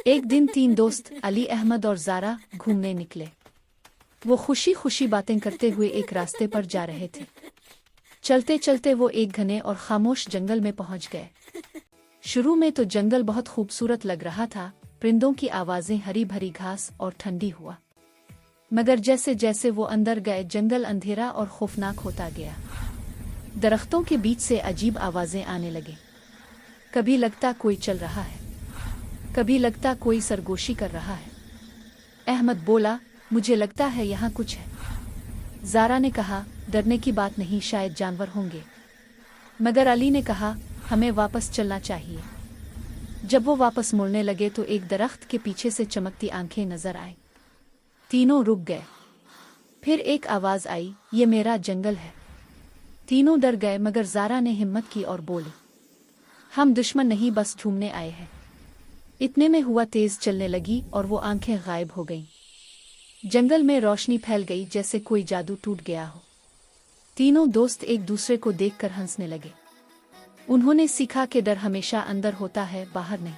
एक दिन 3 दोस्त अली, अहमद और ज़ारा घूमने निकले। वो खुशी खुशी बातें करते हुए एक रास्ते पर जा रहे थे। चलते चलते वो एक घने और खामोश जंगल में पहुंच गए। शुरू में तो जंगल बहुत खूबसूरत लग रहा था, परिंदों की आवाजें, हरी भरी घास और ठंडी हुआ। मगर जैसे जैसे वो अंदर गए, जंगल अंधेरा और खौफनाक होता गया। दरख्तों के बीच से अजीब आवाजें आने लगे। कभी लगता कोई चल रहा है, कभी लगता कोई सरगोशी कर रहा है। अहमद बोला, मुझे लगता है यहाँ कुछ है। ज़ारा ने कहा, डरने की बात नहीं, शायद जानवर होंगे। मगर अली ने कहा, हमें वापस चलना चाहिए। जब वो वापस मुड़ने लगे तो एक दरख्त के पीछे से चमकती आंखें नजर आई। तीनों रुक गए। फिर एक आवाज आई, ये मेरा जंगल है। तीनों डर गए, मगर ज़ारा ने हिम्मत की और बोली, हम दुश्मन नहीं, बस घूमने आए हैं। इतने में हुआ तेज चलने लगी और वो आंखें गायब हो गईं। जंगल में रोशनी फैल गई, जैसे कोई जादू टूट गया हो। तीनों दोस्त एक दूसरे को देखकर हंसने लगे। उन्होंने सीखा कि डर हमेशा अंदर होता है, बाहर नहीं।